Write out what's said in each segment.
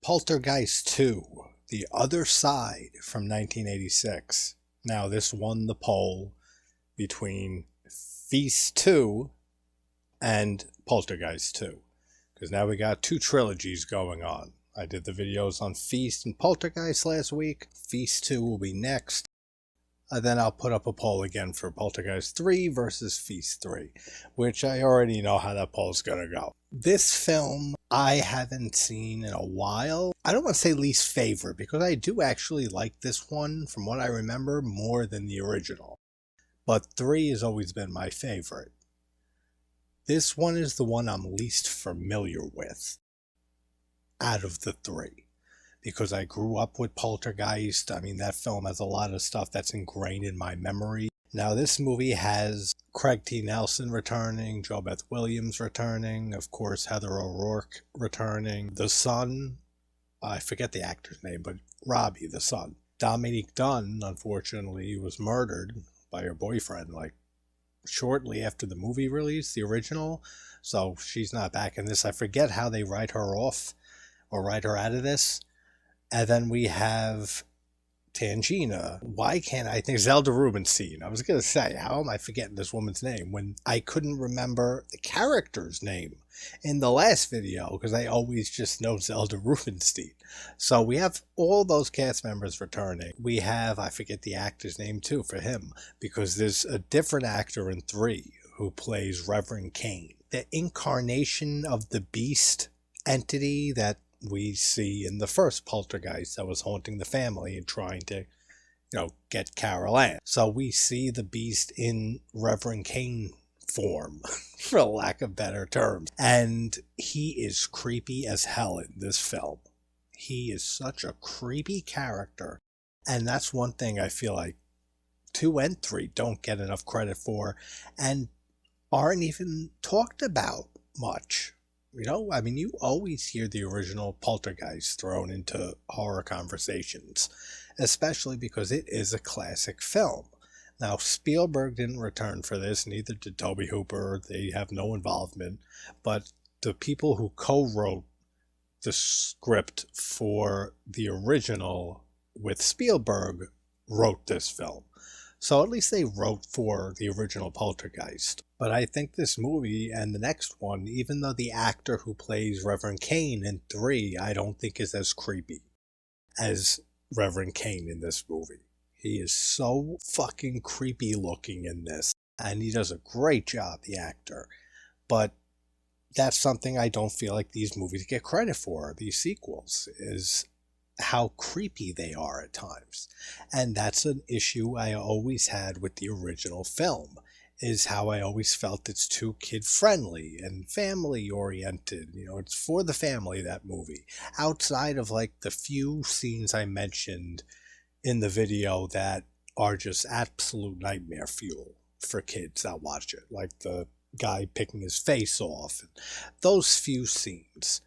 Poltergeist II, The Other Side from 1986. Now, this won the poll between Feast 2 and Poltergeist 2, because now we got two trilogies going on. I did the videos on Feast and Poltergeist last week. Feast 2 will be next. Then I'll put up a poll again for Poltergeist 3 versus Feast 3, which I already know how that poll's going to go. This film I haven't seen in a while. I don't want to say least favorite, because I do actually like this one, from what I remember, more than the original. But 3 has always been my favorite. This one is the one I'm least familiar with out of the 3. Because I grew up with Poltergeist. I mean, that film has a lot of stuff that's ingrained in my memory. Now, this movie has Craig T. Nelson returning, JoBeth Williams returning, of course, Heather O'Rourke returning, the son, I forget the actor's name, but Robbie, the son. Dominique Dunne, unfortunately, was murdered by her boyfriend, like, shortly after the movie release, the original, so she's not back in this. I forget how they write her off, or write her out of this. And then we have Tangina. Why can't I think Zelda Rubinstein? I was going to say, how am I forgetting this woman's name when I couldn't remember the character's name in the last video, because I always just know Zelda Rubinstein. So we have all those cast members returning. We have, I forget the actor's name too for him, because there's a different actor in 3 who plays Reverend Kane. The incarnation of the beast entity that we see in the first Poltergeist that was haunting the family and trying to, get Carol Ann. So we see the beast in Reverend Kane form, for lack of better terms. And he is creepy as hell in this film. He is such a creepy character. And that's one thing I feel like 2 and 3 don't get enough credit for and aren't even talked about much. I mean, you always hear the original Poltergeist thrown into horror conversations, especially because it is a classic film. Now, Spielberg didn't return for this, neither did Tobe Hooper. They have no involvement, but the people who co-wrote the script for the original with Spielberg wrote this film. So at least they wrote for the original Poltergeist. But I think this movie and the next one, even though the actor who plays Reverend Kane in 3, I don't think is as creepy as Reverend Kane in this movie. He is so fucking creepy looking in this. And he does a great job, the actor. But that's something I don't feel like these movies get credit for, these sequels, is how creepy they are at times. And that's an issue I always had with the original film, is how I always felt it's too kid-friendly and family-oriented. It's for the family, that movie. Outside of, like, the few scenes I mentioned in the video that are just absolute nightmare fuel for kids that watch it. Like the guy picking his face off. Those few scenes.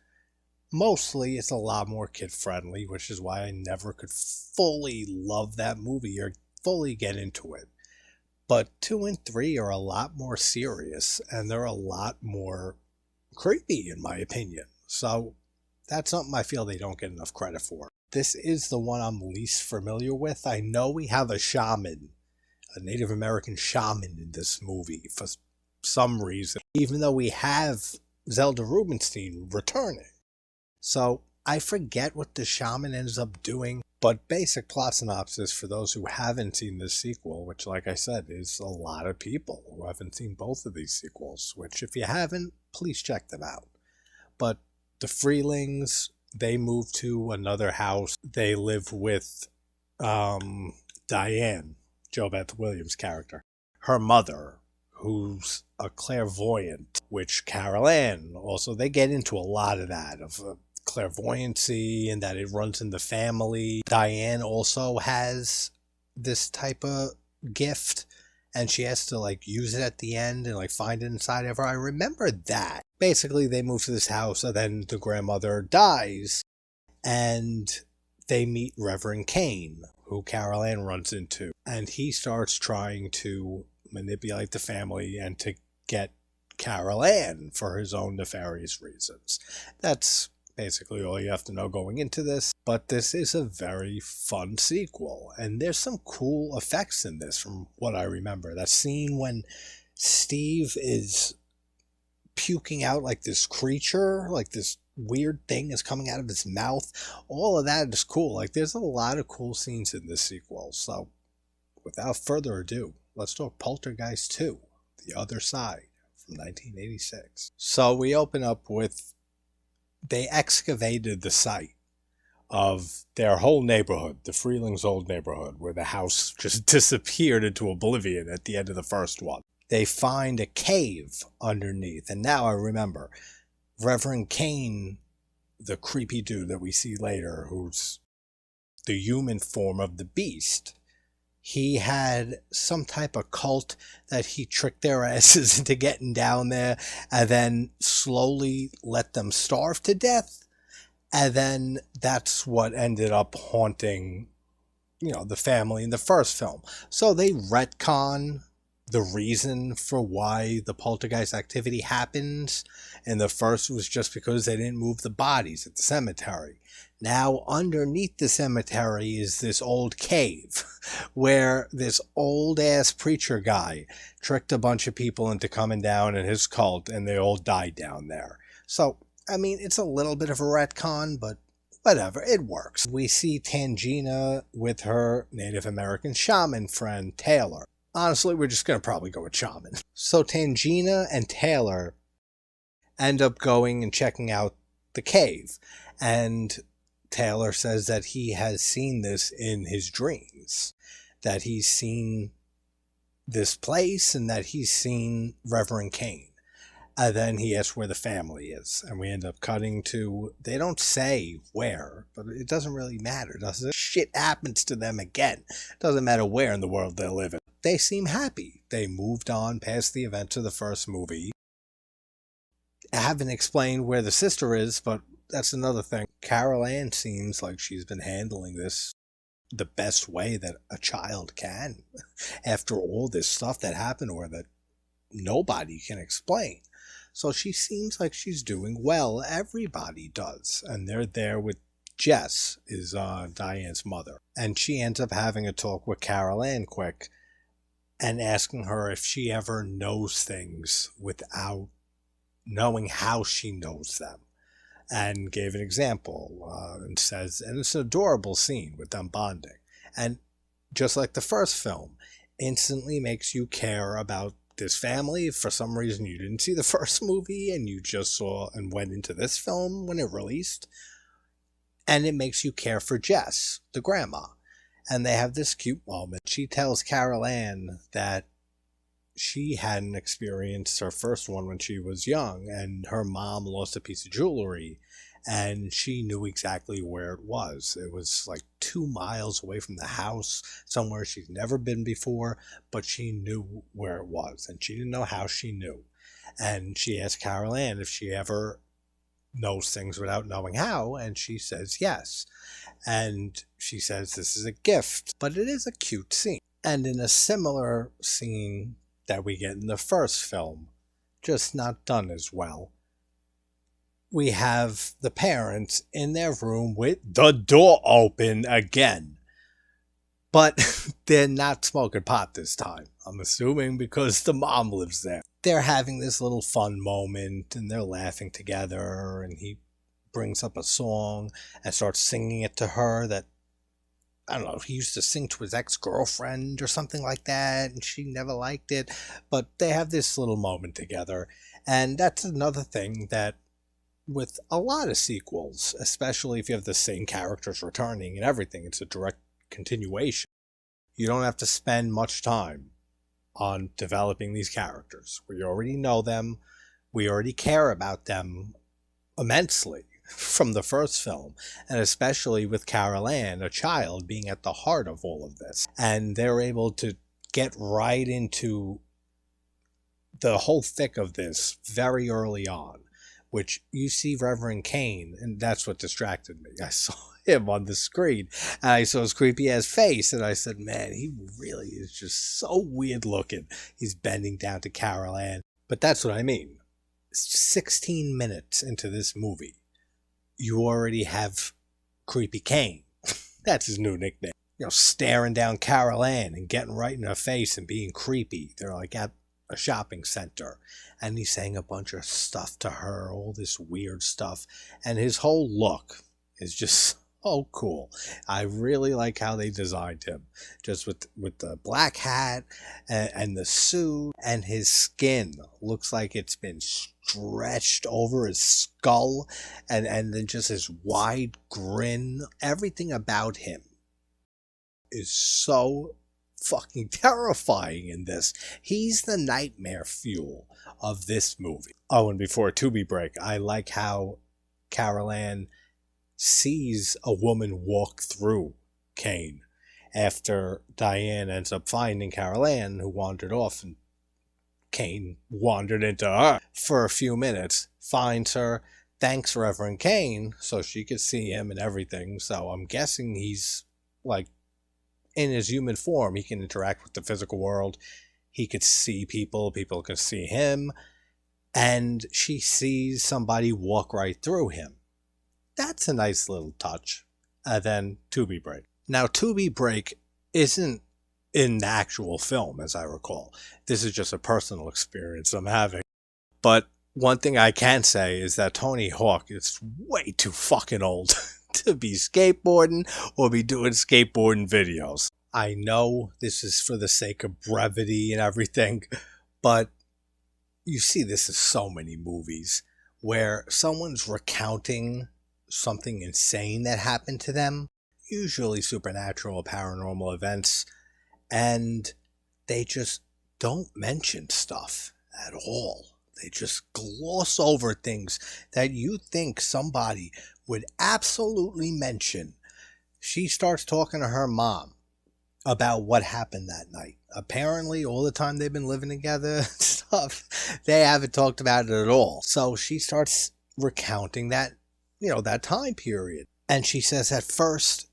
Mostly, it's a lot more kid-friendly, which is why I never could fully love that movie or fully get into it. But 2 and 3 are a lot more serious, and they're a lot more creepy, in my opinion. So that's something I feel they don't get enough credit for. This is the one I'm least familiar with. I know we have a shaman, a Native American shaman in this movie for some reason, even though we have Zelda Rubinstein returning. So I forget what the shaman ends up doing, but basic plot synopsis for those who haven't seen this sequel, which, like I said, is a lot of people who haven't seen both of these sequels, which if you haven't, please check them out. But the Freelings, they move to another house. They live with Diane, JoBeth Williams' character, her mother, who's a clairvoyant, which Carol Ann also, they get into a lot of that, of clairvoyancy and that it runs in the family. Diane also has this type of gift, and she has to use it at the end and find it inside of her. I remember that. Basically, they move to this house, and then the grandmother dies, and they meet Reverend Kane, who Carol Ann runs into, and he starts trying to manipulate the family and to get Carol Ann for his own nefarious reasons. That's basically all you have to know going into this. But this is a very fun sequel, and there's some cool effects in this from what I remember. That scene when Steve is puking out like this creature, like this weird thing is coming out of his mouth. All of that is cool. Like, there's a lot of cool scenes in this sequel. So without further ado, let's talk Poltergeist 2, The Other Side, from 1986. So we open up with, they excavated the site of their whole neighborhood, the Freelings' old neighborhood, where the house just disappeared into oblivion at the end of the first one. They find a cave underneath, and now I remember Reverend Kane, the creepy dude that we see later, who's the human form of the beast. He had some type of cult that he tricked their asses into getting down there and then slowly let them starve to death. And then that's what ended up haunting, the family in the first film. So they retcon the reason for why the poltergeist activity happens. And the first was just because they didn't move the bodies at the cemetery. Now, underneath the cemetery is this old cave where this old-ass preacher guy tricked a bunch of people into coming down in his cult, and they all died down there. So, I mean, it's a little bit of a retcon, but whatever, it works. We see Tangina with her Native American shaman friend, Taylor. Honestly, we're just going to probably go with shaman. So Tangina and Taylor end up going and checking out the cave. And Taylor says that he has seen this in his dreams. That he's seen this place and that he's seen Reverend Kane. And then he asks where the family is. And we end up cutting to, they don't say where, but it doesn't really matter, does it? Shit happens to them again. It doesn't matter where in the world they live in. They seem happy. They moved on past the events of the first movie. I haven't explained where the sister is, but that's another thing. Carol Ann seems like she's been handling this the best way that a child can after all this stuff that happened to her that nobody can explain. So she seems like she's doing well. Everybody does. And they're there with Jess, is Diane's mother. And she ends up having a talk with Carol Ann quick and asking her if she ever knows things without knowing how she knows them. And gave an example and says, and it's an adorable scene with them bonding. And just like the first film, instantly makes you care about this family. If for some reason you didn't see the first movie and you just saw and went into this film when it released. And it makes you care for Jess, the grandma. And they have this cute moment. She tells Carol Ann that she hadn't experienced her first one when she was young, and her mom lost a piece of jewelry, and she knew exactly where it was. It was like 2 miles away from the house, somewhere she's never been before, but she knew where it was, and she didn't know how she knew. And she asked Carol Ann if she ever knows things without knowing how, and she says yes. And she says this is a gift, but it is a cute scene. And in a similar scene that we get in the first film, just not done as well, we have the parents in their room with the door open again. But they're not smoking pot this time, I'm assuming, because the mom lives there. They're having this little fun moment, and they're laughing together, and he brings up a song and starts singing it to her that, I don't know, he used to sing to his ex-girlfriend or something like that, and she never liked it. But they have this little moment together, and that's another thing that with a lot of sequels, especially if you have the same characters returning and everything, it's a direct continuation. You don't have to spend much time on developing these characters. We already know them. We already care about them immensely from the first film, and especially with Carol Ann, a child, being at the heart of all of this. And they're able to get right into the whole thick of this very early on, which you see Reverend Kane, and that's what distracted me. I saw him on the screen, and I saw his creepy-ass face, and I said, man, he really is just so weird looking. He's bending down to Carol Ann. But that's what I mean. 16 minutes into this movie, you already have Creepy Kane. That's his new nickname. Staring down Carol Ann and getting right in her face and being creepy. They're like at a shopping center, and he's saying a bunch of stuff to her, all this weird stuff, and his whole look is just so cool. I really like how they designed him, just with the black hat and the suit, and his skin looks like it's been stretched over his skull, and then just his wide grin. Everything about him is so fucking terrifying in this. He's the nightmare fuel of this movie. Oh, and before To Be Break, I like how Carol Ann sees a woman walk through Kane after Diane ends up finding Carol Ann, who wandered off, and Kane wandered into her for a few minutes, finds her, thanks Reverend Kane so she could see him and everything. So I'm guessing he's like in his human form. He can interact with the physical world. He could see people. People can see him. And she sees somebody walk right through him. That's a nice little touch. Then To Be Break. Now, To Be Break isn't in the actual film, as I recall. This is just a personal experience I'm having. But one thing I can say is that Tony Hawk is way too fucking old to be skateboarding or be doing skateboarding videos. I know this is for the sake of brevity and everything, but you see this in so many movies where someone's recounting something insane that happened to them, usually supernatural or paranormal events, and they just don't mention stuff at all. They just gloss over things that you think somebody would absolutely mention. She starts talking to her mom about what happened that night. Apparently, all the time they've been living together and stuff, they haven't talked about it at all. So she starts recounting that, that time period. And she says at first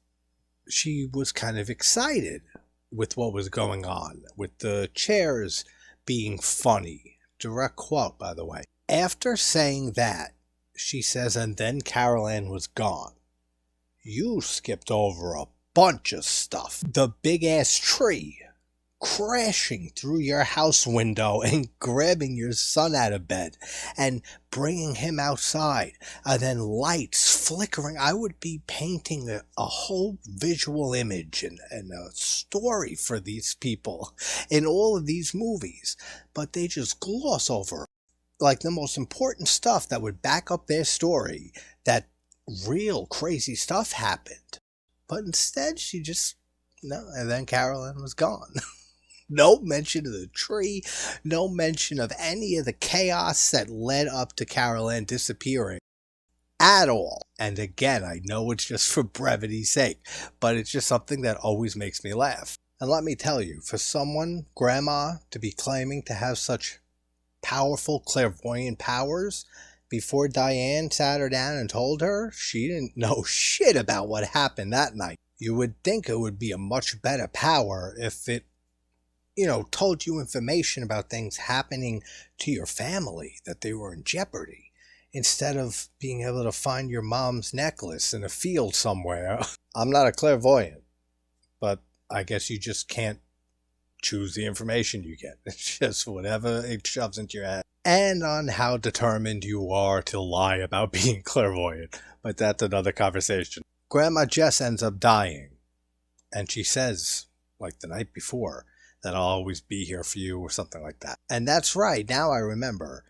she was kind of excited with what was going on, with the chairs being funny. Direct quote, by the way. After saying that, she says, and then Carol Ann was gone. You skipped over a bunch of stuff. The big-ass tree crashing through your house window and grabbing your son out of bed and bringing him outside, and then lights flickering. I would be painting a whole visual image and a story for these people in all of these movies, but they just gloss over like the most important stuff that would back up their story, that real crazy stuff happened. But instead she just, no, and then Carol Ann was gone. No mention of the tree, no mention of any of the chaos that led up to Carol Ann disappearing at all. And again, I know it's just for brevity's sake, but it's just something that always makes me laugh. And let me tell you, for someone, Grandma, to be claiming to have such powerful clairvoyant powers, before Diane sat her down and told her, she didn't know shit about what happened that night. You would think it would be a much better power if it told you information about things happening to your family, that they were in jeopardy, instead of being able to find your mom's necklace in a field somewhere. I'm not a clairvoyant, but I guess you just can't choose the information you get. It's just whatever it shoves into your head. And on how determined you are to lie about being clairvoyant. But that's another conversation. Grandma Jess ends up dying, and she says, like the night before, that I'll always be here for you or something like that. And that's right, now I remember.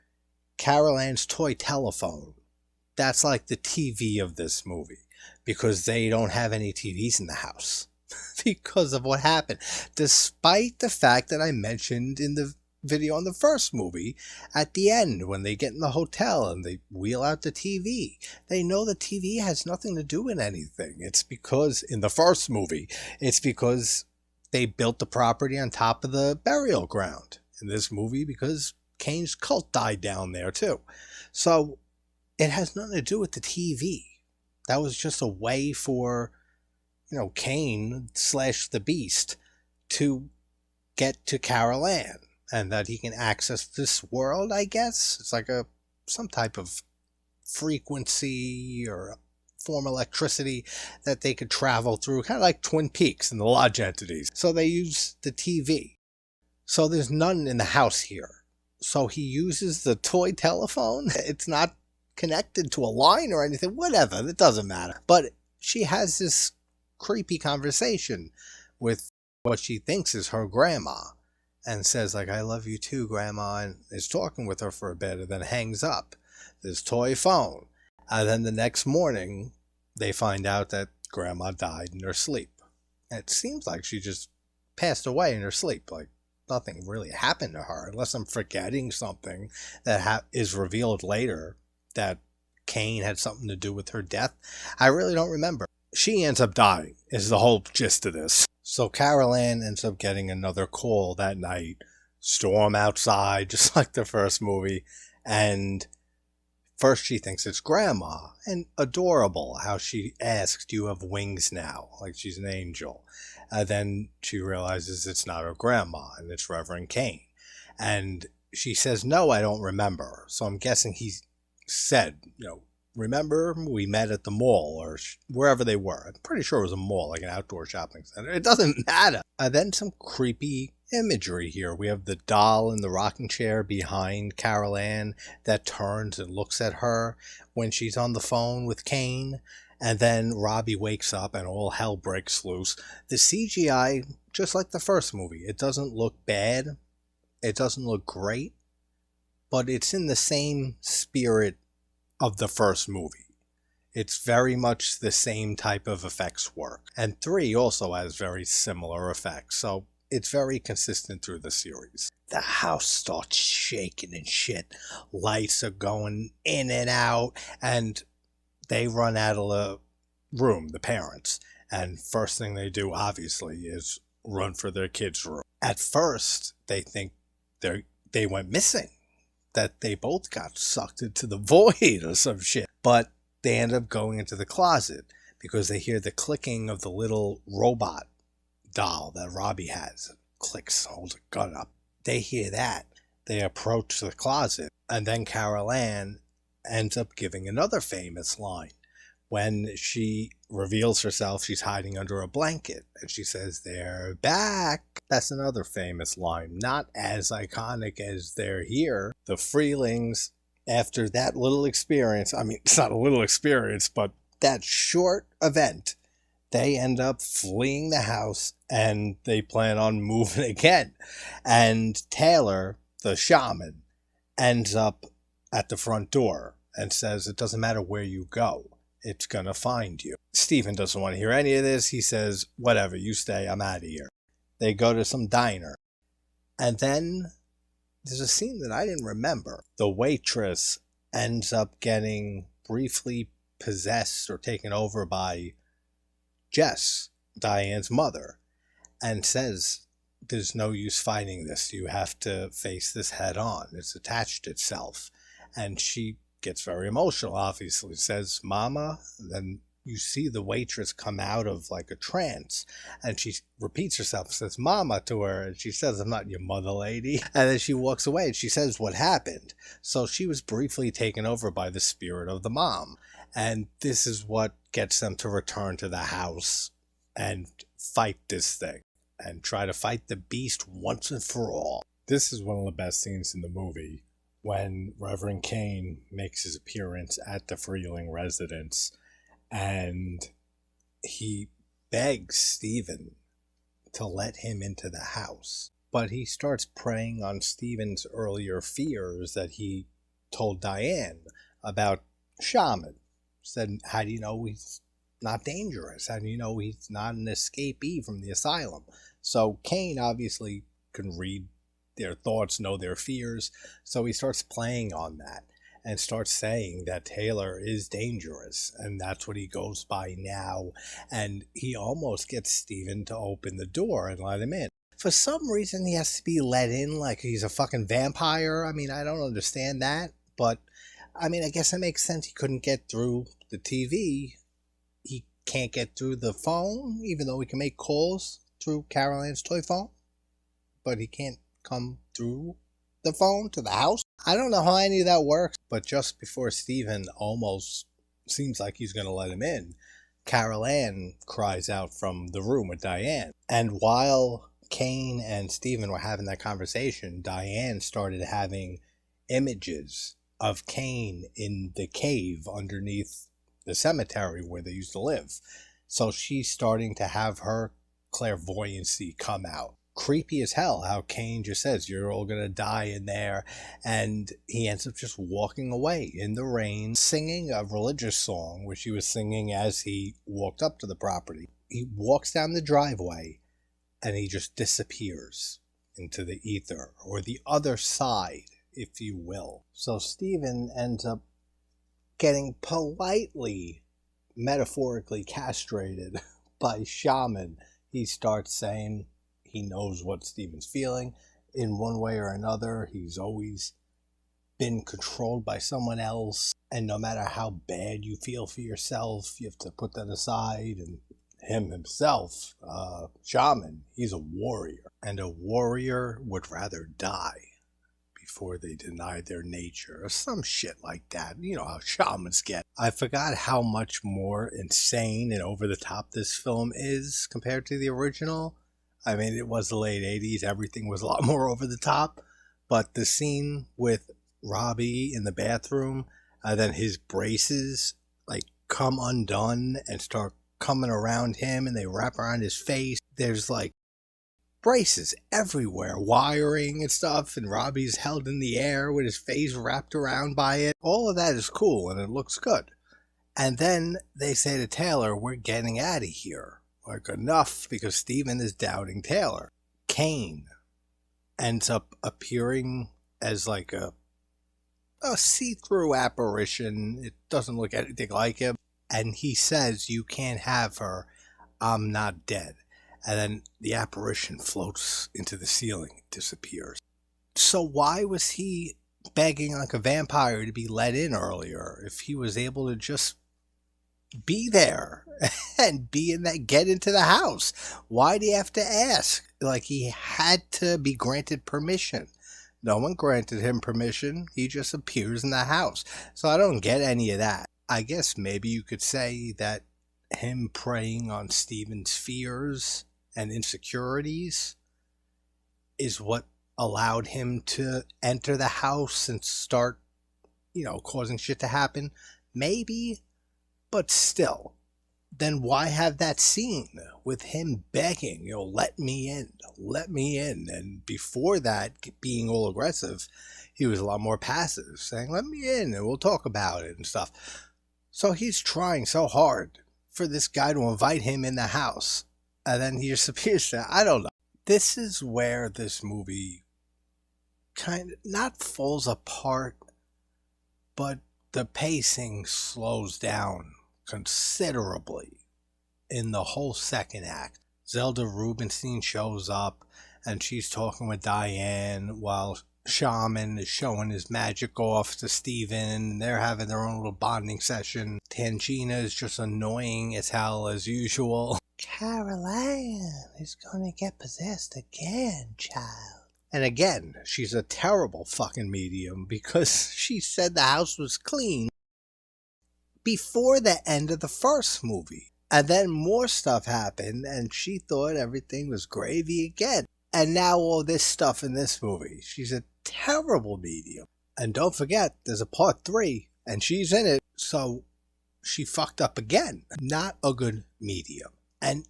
Carol Ann's toy telephone. That's like the TV of this movie, because they don't have any TVs in the house because of what happened. Despite the fact that I mentioned in the video on the first movie, at the end when they get in the hotel and they wheel out the TV, they know the TV has nothing to do with anything. It's because in the first movie, it's because they built the property on top of the burial ground. In this movie, because Kane's cult died down there too. So it has nothing to do with the TV. That was just a way for, Kane / the Beast to get to Carol Ann, and that he can access this world, I guess. It's like some type of frequency or platform electricity that they could travel through, kind of like Twin Peaks and the lodge entities. So they use the TV. So there's none in the house here. So he uses the toy telephone. It's not connected to a line or anything, whatever, it doesn't matter. But she has this creepy conversation with what she thinks is her grandma and says, like, I love you too, grandma, and is talking with her for a bit and then hangs up this toy phone. And then the next morning, they find out that grandma died in her sleep. It seems like she just passed away in her sleep, like nothing really happened to her, unless I'm forgetting something that is revealed later that Kane had something to do with her death. I really don't remember. She ends up dying, is the whole gist of this. So Carol Ann ends up getting another call that night. Storm outside, just like the first movie. And first she thinks it's grandma. And adorable how she asks, do you have wings now? Like she's an angel. Then she realizes it's not her grandma and it's Reverend Kane. And she says, no, I don't remember. So I'm guessing he said, remember we met at the mall or wherever they were. I'm pretty sure it was a mall, like an outdoor shopping center. It doesn't matter. Then some creepy imagery here. We have the doll in the rocking chair behind Carol Ann that turns and looks at her when she's on the phone with Kane. And then Robbie wakes up and all hell breaks loose. The CGI, just like the first movie, it doesn't look bad. It doesn't look great. But it's in the same spirit of the first movie. It's very much the same type of effects work. And 3 also has very similar effects. So it's very consistent through the series. The house starts shaking and shit. Lights are going in and out. And they run out of the room, the parents. And first thing they do, obviously, is run for their kids' room. At first, they think they went missing. That they both got sucked into the void or some shit. But they end up going into the closet because they hear the clicking of the little robot doll that Robbie has. It clicks, holds a gun up. They hear that. They approach the closet. And then Carol Ann ends up giving another famous line. When she reveals herself, she's hiding under a blanket. And she says, they're back. That's another famous line. Not as iconic as they're here. The Freelings, after that little experience, I mean, it's not a little experience, but that short event, they end up fleeing the house and they plan on moving again. And Taylor, the shaman, ends up at the front door and says, it doesn't matter where you go. It's going to find you. Stephen doesn't want to hear any of this. He says, whatever, you stay, I'm out of here. They go to some diner. And then there's a scene that I didn't remember. The waitress ends up getting briefly possessed or taken over by Jess, Diane's mother, and says, there's no use fighting this. You have to face this head on. It's attached itself. And she gets very emotional, obviously. Says, Mama. And then you see the waitress come out of like a trance and she repeats herself, says Mama to her, and she says, I'm not your mother, lady. And then she walks away and she says what happened. So she was briefly taken over by the spirit of the mom. And this is what gets them to return to the house and fight this thing and try to fight the beast once and for all. This is one of the best scenes in the movie, when Reverend Kane makes his appearance at the Freeling residence and he begs Stephen to let him into the house. But he starts preying on Stephen's earlier fears that he told Diane about shaman. Said, how do you know he's not dangerous? How do you know he's not an escapee from the asylum? So Kane obviously can read their thoughts, know their fears. So he starts playing on that and starts saying that Taylor is dangerous. And that's what he goes by now. And he almost gets Stephen to open the door and let him in. For some reason, he has to be let in like he's a fucking vampire. I mean, I don't understand that. But, I mean, I guess it makes sense. He couldn't get through the TV. He can't get through the phone, even though he can make calls through Carol Ann's toy phone. But he can't come through the phone to the house. I don't know how any of that works, but just before Stephen almost seems like he's going to let him in, Carol Ann cries out from the room with Diane. And while Kane and Stephen were having that conversation, Diane started having images of Kane in the cave underneath the cemetery where they used to live. So she's starting to have her clairvoyancy come out. Creepy as hell how Kane just says, you're all gonna die in there, and he ends up just walking away in the rain, singing a religious song, which he was singing as he walked up to the property. He walks down the driveway, and he just disappears into the ether, or the other side, if you will. So Stephen ends up getting politely, metaphorically castrated by shaman. He starts saying he knows what Stephen's feeling in one way or another. He's always been controlled by someone else, and no matter how bad you feel for yourself, you have to put that aside. And him himself, shaman, he's a warrior, and a warrior would rather die before they denied their nature, or some shit like that. You know how shamans get. I forgot how much more insane and over the top this film is compared to the original. I mean, it was the late 80s. Everything was a lot more over the top. But the scene with Robbie in the bathroom, then his braces like come undone and start coming around him, and they wrap around his face. There's like braces everywhere, wiring and stuff, and Robbie's held in the air with his face wrapped around by it. All of that is cool, and it looks good. And then they say to Taylor, we're getting out of here. Like, enough, because Stephen is doubting Taylor. Kane ends up appearing as like a see-through apparition. It doesn't look anything like him. And he says, you can't have her. I'm not dead. And then the apparition floats into the ceiling, disappears. So why was he begging like a vampire to be let in earlier if he was able to just be there and be in that, get into the house? Why do you have to ask? Like, he had to be granted permission. No one granted him permission. He just appears in the house. So I don't get any of that. I guess maybe you could say that him preying on Stephen's fears and insecurities is what allowed him to enter the house and start, causing shit to happen. Maybe. But still, then why have that scene with him begging, let me in, let me in? And before that, being all aggressive, he was a lot more passive, saying, let me in and we'll talk about it and stuff. So he's trying so hard for this guy to invite him in the house, and then he just appears there. I don't know. This is where this movie kind of not falls apart, but the pacing slows down considerably in the whole second act. Zelda Rubinstein shows up, and she's talking with Diane while Shaman is showing his magic off to Stephen. They're having their own little bonding session. Tangina is just annoying as hell as usual. Caroline is gonna get possessed again, child. And again, she's a terrible fucking medium, because she said the house was clean before the end of the first movie. And then more stuff happened, and she thought everything was gravy again. And now all this stuff in this movie. She's a terrible medium. And don't forget, there's a part 3, and she's in it, so she fucked up again. Not a good medium. And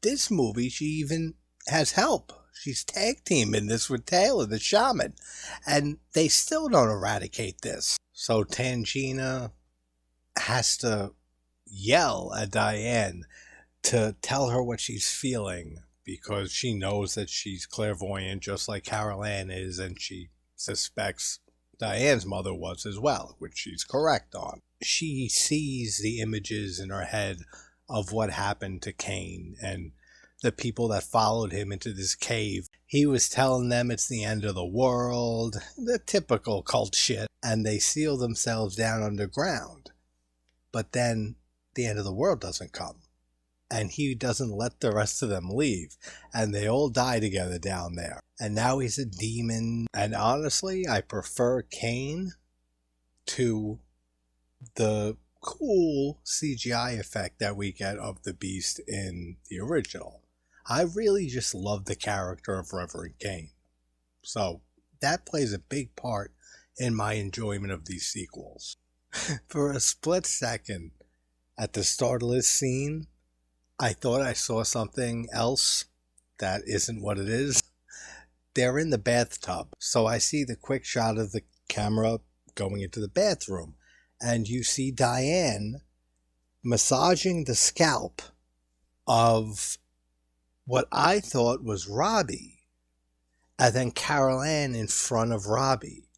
this movie, she even has help. She's tag teaming this with Taylor, the shaman. And they still don't eradicate this. So Tangina has to yell at Diane to tell her what she's feeling, because she knows that she's clairvoyant just like Carol Ann is, and she suspects Diane's mother was as well, which she's correct on. She sees the images in her head of what happened to Kane and the people that followed him into this cave. He was telling them it's the end of the world, the typical cult shit, and they seal themselves down underground. But then the end of the world doesn't come, and he doesn't let the rest of them leave, and they all die together down there. And now he's a demon. And honestly, I prefer Kane to the cool CGI effect that we get of the Beast in the original. I really just love the character of Reverend Kane. So that plays a big part in my enjoyment of these sequels. For a split second, at the start of this scene, I thought I saw something else that isn't what it is. They're in the bathtub, so I see the quick shot of the camera going into the bathroom, and you see Diane massaging the scalp of what I thought was Robbie, and then Carol Ann in front of Robbie.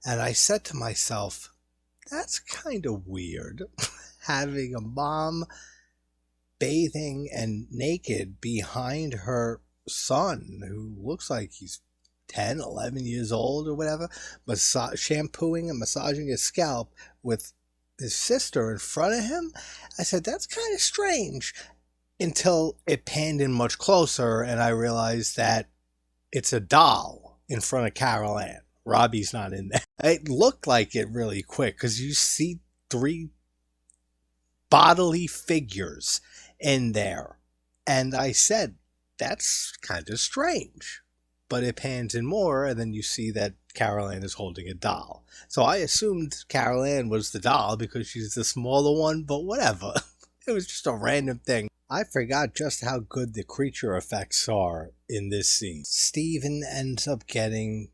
And I said to myself, that's kind of weird, having a mom bathing and naked behind her son, who looks like he's 10, 11 years old or whatever, shampooing and massaging his scalp with his sister in front of him. I said, that's kind of strange, until it panned in much closer and I realized that it's a doll in front of Carol Ann. Robbie's not in there. It looked like it really quick because you see 3 bodily figures in there. And I said, that's kind of strange. But it pans in more, and then you see that Carol Ann is holding a doll. So I assumed Carol Ann was the doll because she's the smaller one, but whatever. It was just a random thing. I forgot just how good the creature effects are in this scene. Steven ends up getting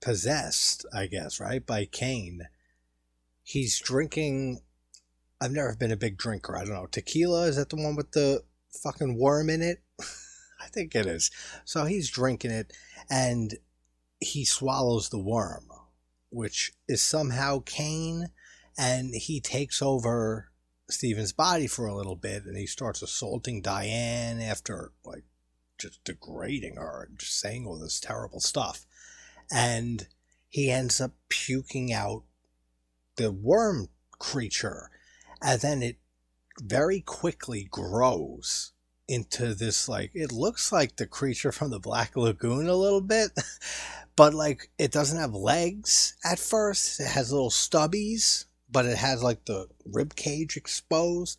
possessed, I guess, right, by Kane. He's drinking... I've never been a big drinker. I don't know. Tequila? Is that the one with the fucking worm in it? I think it is. So he's drinking it, and he swallows the worm, which is somehow Kane, and he takes over Steven's body for a little bit, and he starts assaulting Diane after, like, just degrading her and just saying all this terrible stuff. And he ends up puking out the worm creature, and then it very quickly grows into this, like, it looks like the creature from the Black Lagoon a little bit, but like it doesn't have legs at first. It has little stubbies, but it has like the rib cage exposed.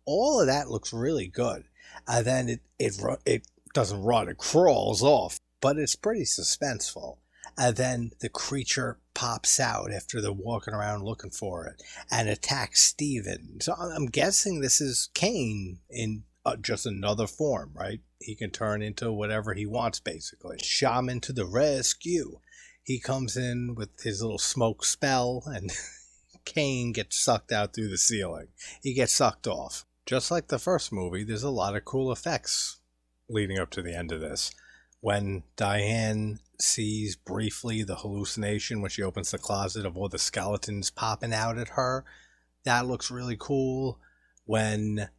All of that looks really good. And then it doesn't run, it crawls off, but it's pretty suspenseful. And then the creature pops out after they're walking around looking for it and attacks Steven. So I'm guessing this is Kane in just another form, right? He can turn into whatever he wants, basically. Shaman to the rescue. He comes in with his little smoke spell, and Kane gets sucked out through the ceiling. He gets sucked off. Just like the first movie, there's a lot of cool effects leading up to the end of this. When Diane sees briefly the hallucination when she opens the closet of all the skeletons popping out at her, that looks really cool. When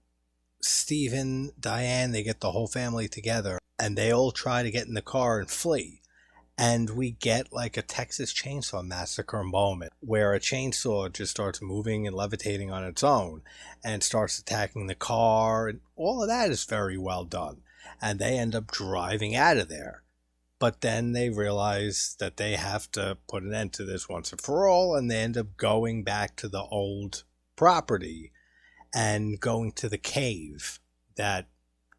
Steven, Diane, they get the whole family together and they all try to get in the car and flee. And we get like a Texas Chainsaw Massacre moment where a chainsaw just starts moving and levitating on its own and starts attacking the car, and all of that is very well done. And they end up driving out of there. But then they realize that they have to put an end to this once and for all, and they end up going back to the old property and going to the cave that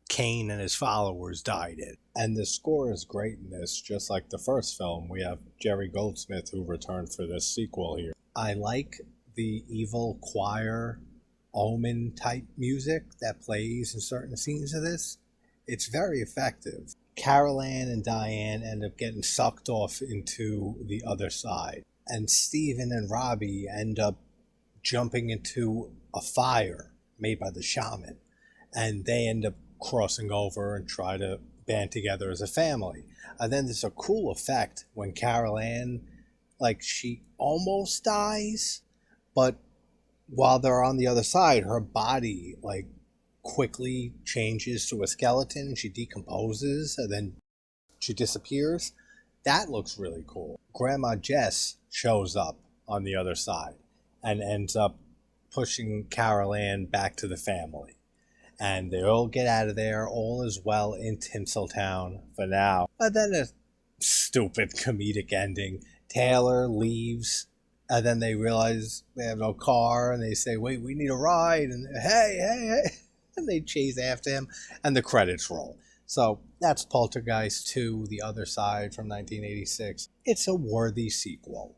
Kane and his followers died in. And the score is great in this, just like the first film. We have Jerry Goldsmith, who returned for this sequel here. I like the evil choir omen type music that plays in certain scenes of this. It's very effective. Carol Ann and Diane end up getting sucked off into the other side, and Steven and Robbie end up jumping into a fire made by the shaman, and they end up crossing over and try to band together as a family. And then there's a cool effect when Carol Ann, like, she almost dies, but while they're on the other side, her body, like, quickly changes to a skeleton. She decomposes and then she disappears. That looks really cool. Grandma Jess shows up on the other side and ends up pushing Carol Ann back to the family. And they all get out of there. All is well in Tinseltown for now. And then a stupid comedic ending. Taylor leaves And then they realize they have no car, and they say, "Wait, we need a ride!" And hey, hey, hey, and they chase after him, and the credits roll. So that's Poltergeist 2, The Other Side from 1986. It's a worthy sequel,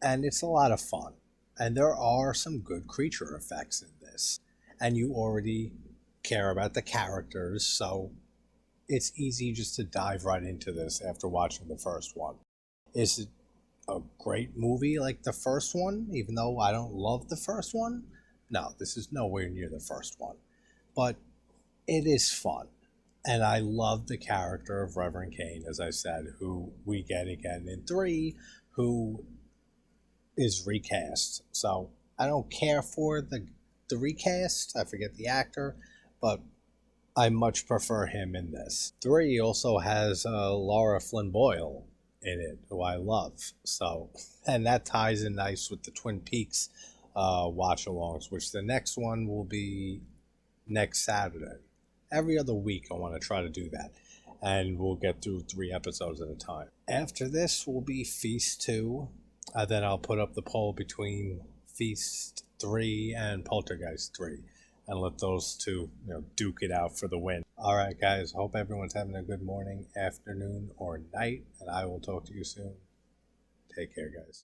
and it's a lot of fun. And there are some good creature effects in this, and you already care about the characters, so it's easy just to dive right into this after watching the first one. Is it a great movie like the first one, even though I don't love the first one? No, this is nowhere near the first one. But it is fun. And I love the character of Reverend Kane, as I said, who we get again in 3, who is recast. So I don't care for the recast. I forget the actor, but I much prefer him in this. 3 also has Laura Flynn Boyle in it, who I love. So, and that ties in nice with the Twin Peaks watch-alongs, which the next one will be next Saturday. Every other week, I want to try to do that, and we'll get through 3 episodes at a time. After this will be Feast 2. Then I'll put up the poll between Feast 3 and Poltergeist 3, and let those two, duke it out for the win. All right, guys. Hope everyone's having a good morning, afternoon, or night, and I will talk to you soon. Take care, guys.